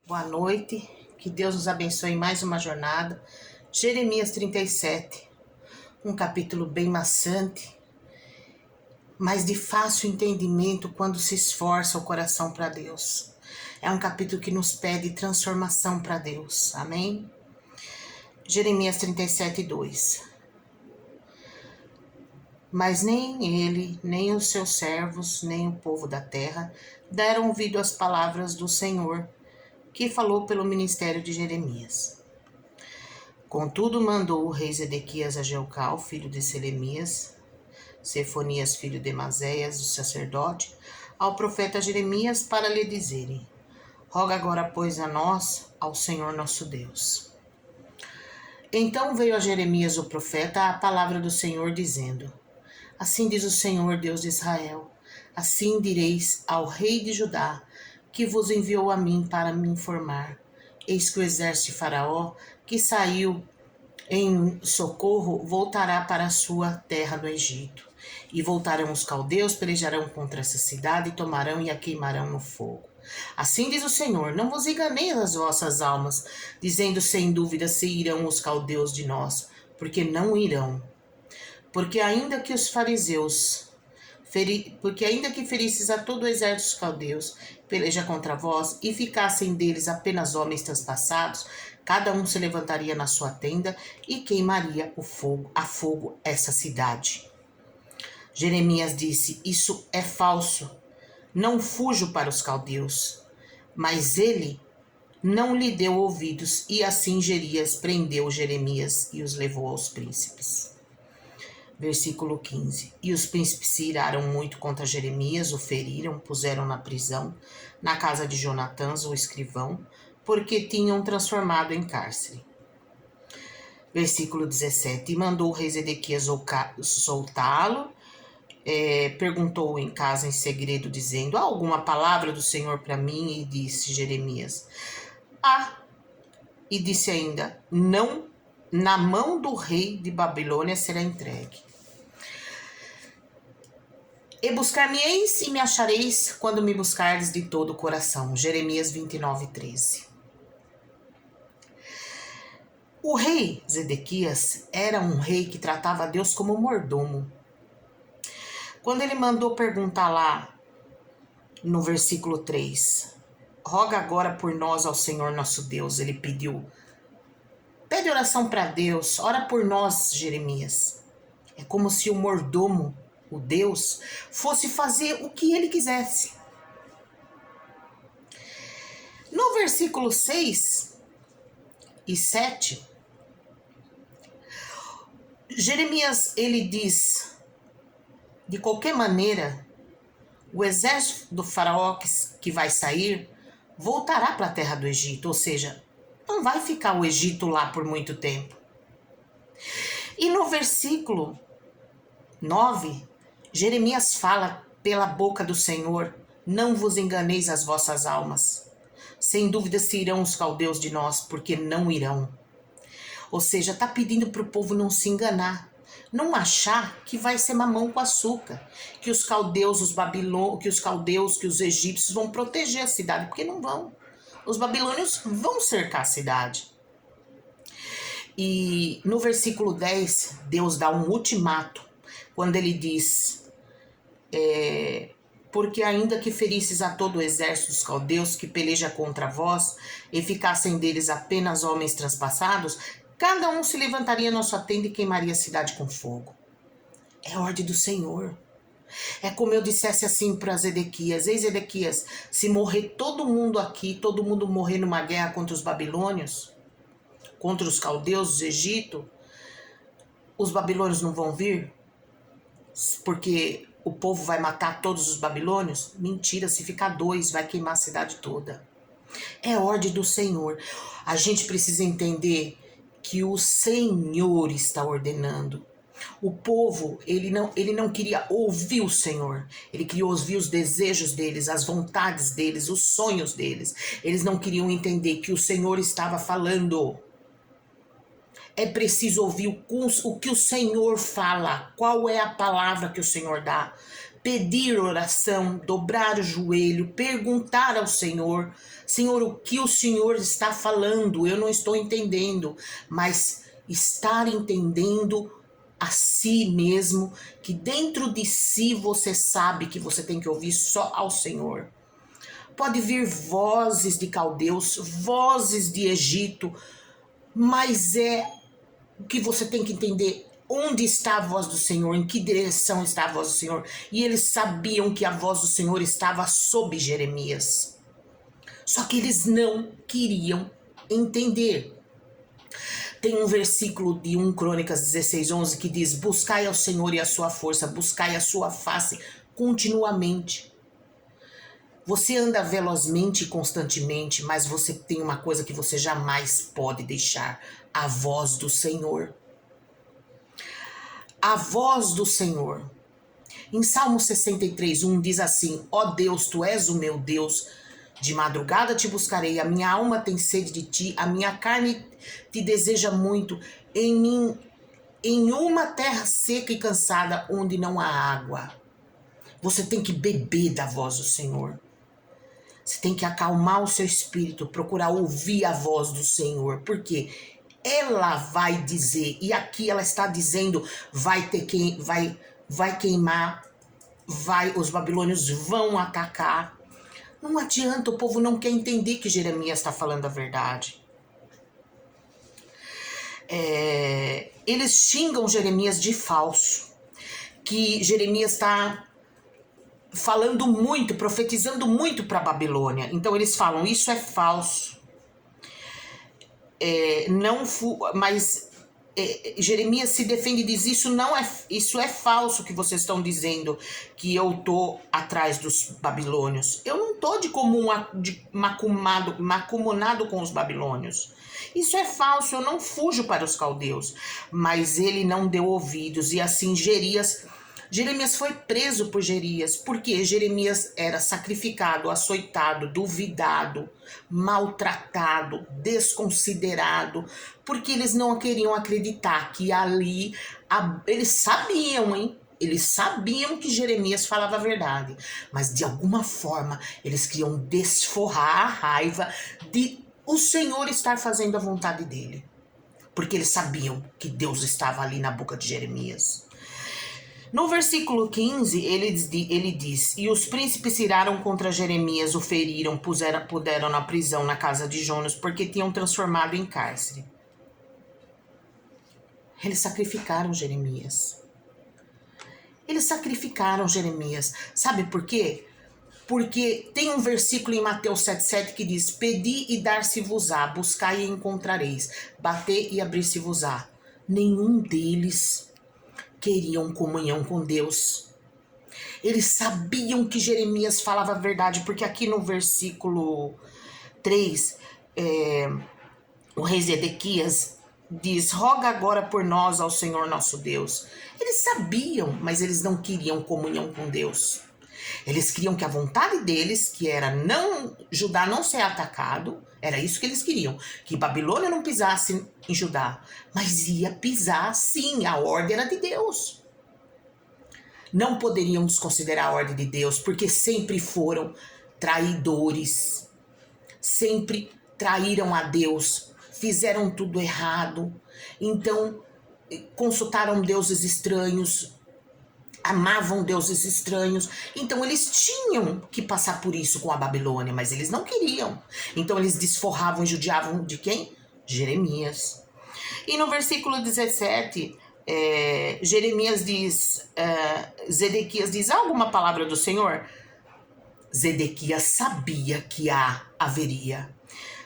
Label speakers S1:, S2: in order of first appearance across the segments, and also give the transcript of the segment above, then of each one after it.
S1: Boa noite, que Deus nos abençoe em mais uma jornada. Jeremias 37, um capítulo bem maçante, mas de fácil entendimento quando se esforça o coração para Deus. É um capítulo que nos pede transformação para Deus, amém? Jeremias 37, 2. Mas nem ele, nem os seus servos, nem o povo da terra deram ouvido às palavras do Senhor, que falou pelo ministério de Jeremias. Contudo, mandou o rei Zedequias a Jeucal, filho de Selemias, Sefonias, filho de Maséias, o sacerdote, ao profeta Jeremias, para lhe dizerem: Roga agora, pois, a nós, ao Senhor nosso Deus. Então veio a Jeremias, o profeta, a palavra do Senhor, dizendo: Assim diz o Senhor, Deus de Israel: Assim direis ao rei de Judá, que vos enviou a mim para me informar. Eis que o exército de Faraó, que saiu em socorro, voltará para a sua terra no Egito. E voltarão os caldeus, pelejarão contra essa cidade, e tomarão e a queimarão no fogo. Assim diz o Senhor: Não vos enganeis as vossas almas, dizendo sem dúvida se irão os caldeus de nós, porque não irão. Porque ainda que os fariseus, porque ainda que ferisses a todo o exército dos caldeus, peleja contra vós, e ficassem deles apenas homens transpassados, cada um se levantaria na sua tenda e queimaria a fogo essa cidade. Jeremias disse: Isso é falso. Não fujo para os caldeus. Mas ele não lhe deu ouvidos, e assim Jerias prendeu Jeremias e os levou aos príncipes. Versículo 15. E os príncipes se iraram muito contra Jeremias, o feriram, puseram na prisão, na casa de Jonatãs, o escrivão, porque tinham transformado em cárcere. Versículo 17. E mandou o rei Zedequias soltá-lo, perguntou em casa em segredo, dizendo: Há alguma palavra do Senhor para mim? E disse Jeremias: E disse ainda: Não, na mão do rei de Babilônia será entregue. E buscar-me-eis e me achareis quando me buscardes de todo o coração. Jeremias 29, 13. O rei Zedequias era um rei que tratava Deus como mordomo. Quando ele mandou perguntar lá no versículo 3, roga agora por nós ao Senhor nosso Deus, ele pediu: pede oração para Deus, ora por nós, Jeremias. É como se o mordomo, o Deus, fosse fazer o que ele quisesse. No versículo 6 e 7, Jeremias, ele diz: de qualquer maneira, o exército do faraó que vai sair voltará para a terra do Egito, ou seja, não vai ficar o Egito lá por muito tempo. E no versículo 9, Jeremias fala pela boca do Senhor: não vos enganeis as vossas almas. Sem dúvida se irão os caldeus de nós, porque não irão. Ou seja, está pedindo para o povo não se enganar, não achar que vai ser mamão com açúcar, que os caldeus, que os egípcios vão proteger a cidade, porque não vão. Os babilônios vão cercar a cidade. E no versículo 10, Deus dá um ultimato, quando ele diz: porque ainda que ferisses a todo o exército dos caldeus que peleja contra vós, e ficassem deles apenas homens transpassados, cada um se levantaria na sua tenda e queimaria a cidade com fogo. É ordem do Senhor. É como eu dissesse assim para Zedequias: ei, Zedequias, se morrer todo mundo aqui, todo mundo morrer numa guerra contra os babilônios, contra os caldeus, os Egito, os babilônios não vão vir? Porque o povo vai matar todos os babilônios? Mentira, se ficar 2, vai queimar a cidade toda. É ordem do Senhor. A gente precisa entender que o Senhor está ordenando. O povo, ele não queria ouvir o Senhor. Ele queria ouvir os desejos deles, as vontades deles, os sonhos deles. Eles não queriam entender que o Senhor estava falando. É preciso ouvir o que o Senhor fala. Qual é a palavra que o Senhor dá? pedir oração, dobrar o joelho, perguntar ao Senhor: Senhor, o que o Senhor está falando? Eu não estou entendendo, mas estar entendendo a si mesmo, que dentro de si você sabe que você tem que ouvir só ao Senhor. Pode vir vozes de caldeus, vozes de Egito, mas é o que você tem que entender: onde está a voz do Senhor, em que direção está a voz do Senhor. E eles sabiam que a voz do Senhor estava sob Jeremias. Só que eles não queriam entender. Tem um versículo de 1 Crônicas 16:11 que diz: buscai ao Senhor e a sua força, buscai a sua face continuamente. Você anda velozmente e constantemente, mas você tem uma coisa que você jamais pode deixar: a voz do Senhor. A voz do Senhor. Em Salmo 63:1 diz assim: ó Deus, tu és o meu Deus, de madrugada te buscarei, a minha alma tem sede de ti, a minha carne te deseja muito, em uma terra seca e cansada, onde não há água. Você tem que beber da voz do Senhor. Você tem que acalmar o seu espírito, procurar ouvir a voz do Senhor, porque ela vai dizer, e aqui ela está dizendo: vai queimar, os babilônios vão atacar. Não adianta, o povo não quer entender que Jeremias está falando a verdade. Eles xingam Jeremias de falso, que Jeremias está falando muito, profetizando muito para a Babilônia. Então eles falam: isso é falso. Mas Jeremias se defende e diz: isso é falso que vocês estão dizendo, que eu tô atrás dos babilônios. Eu não tô macumunado com os babilônios. Isso é falso, eu não fujo para os caldeus. Mas ele não deu ouvidos, e assim Jeremias foi preso por Jerias, porque Jeremias era sacrificado, açoitado, duvidado, maltratado, desconsiderado, porque eles não queriam acreditar que ali, eles sabiam, hein? Eles sabiam que Jeremias falava a verdade, mas de alguma forma eles queriam desforrar a raiva de o Senhor estar fazendo a vontade dele, porque eles sabiam que Deus estava ali na boca de Jeremias. No versículo 15, ele diz: e os príncipes se iraram contra Jeremias, o feriram, puseram na prisão na casa de Jonas, porque tinham transformado em cárcere. Eles sacrificaram Jeremias. Sabe por quê? Porque tem um versículo em Mateus 7,7 que diz: pedi e dar-se-vos-á, buscai e encontrareis, bater e abrir-se-vos-á. Nenhum deles queriam comunhão com Deus. Eles sabiam que Jeremias falava a verdade, porque aqui no versículo 3, o rei Zedequias diz: roga agora por nós ao Senhor nosso Deus. Eles sabiam, mas eles não queriam comunhão com Deus. Eles queriam que a vontade deles, que era Judá não ser atacado, era isso que eles queriam, que Babilônia não pisasse em Judá, mas ia pisar sim, a ordem era de Deus. Não poderiam desconsiderar a ordem de Deus, porque sempre foram traidores, sempre traíram a Deus, fizeram tudo errado, então consultaram deuses estranhos, amavam deuses estranhos, então eles tinham que passar por isso com a Babilônia, mas eles não queriam. Então eles desforravam e judiavam de quem? Jeremias. E no versículo 17, Zedequias diz: há alguma palavra do Senhor? Zedequias sabia que haveria,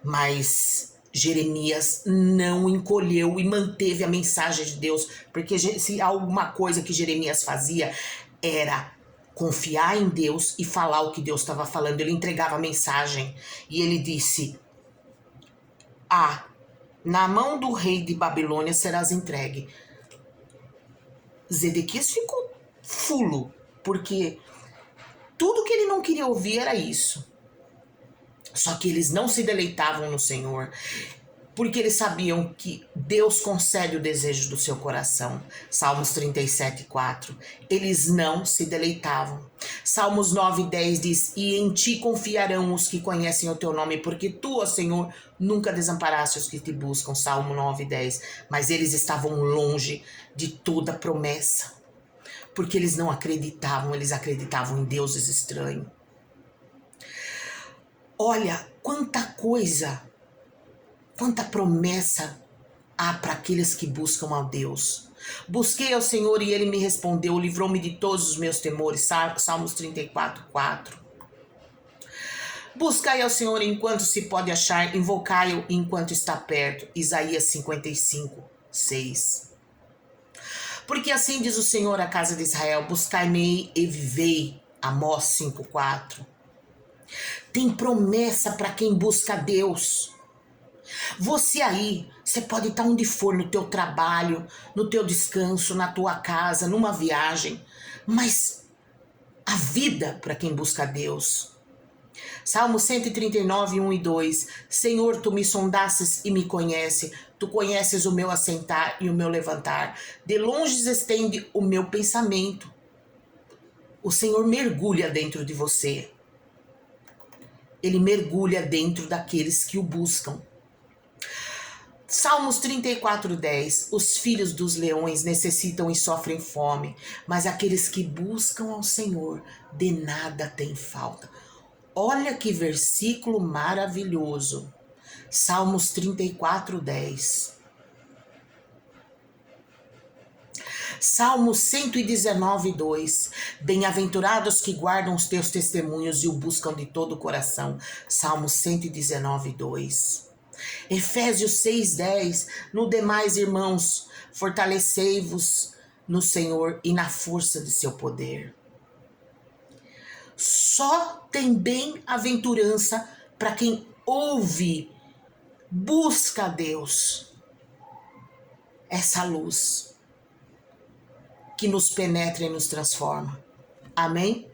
S1: mas Jeremias não encolheu e manteve a mensagem de Deus, porque se alguma coisa que Jeremias fazia era confiar em Deus e falar o que Deus estava falando. Ele entregava a mensagem e ele disse: na mão do rei de Babilônia serás entregue. Zedequias ficou fulo, porque tudo que ele não queria ouvir era isso. Só que eles não se deleitavam no Senhor. porque eles sabiam que Deus concede o desejo do seu coração. Salmos 37:4. Eles não se deleitavam. Salmos 9:10 diz: e em ti confiarão os que conhecem o teu nome, porque tu, ó Senhor, nunca desamparaste os que te buscam. Salmo 9:10. Mas eles estavam longe de toda promessa, porque eles não acreditavam, eles acreditavam em deuses estranhos. Olha quanta coisa, quanta promessa há para aqueles que buscam a Deus. Busquei ao Senhor e ele me respondeu, livrou-me de todos os meus temores. Salmos 34:4. Buscai ao Senhor enquanto se pode achar, invocai-o enquanto está perto. Isaías 55:6. Porque assim diz o Senhor à casa de Israel, buscai-me e vivei. Amós 5:4. Tem promessa para quem busca a Deus. Você aí, você pode estar onde for, no teu trabalho, no teu descanso, na tua casa, numa viagem, mas a vida para quem busca a Deus. Salmo 139:1 e 2. Senhor, tu me sondastes e me conheces, tu conheces o meu assentar e o meu levantar, de longe estende o meu pensamento. O Senhor mergulha dentro de você. Ele mergulha dentro daqueles que o buscam. Salmos 34:10. Os filhos dos leões necessitam e sofrem fome, mas aqueles que buscam ao Senhor de nada têm falta. Olha que versículo maravilhoso. Salmos 34:10. Salmos 119:2. Bem-aventurados que guardam os teus testemunhos e o buscam de todo o coração. Salmos 119:2. Efésios 6:10. No demais, irmãos, fortalecei-vos no Senhor e na força de seu poder. Só tem bem-aventurança para quem ouve, busca a Deus. Essa luz que nos penetra e nos transforma. Amém?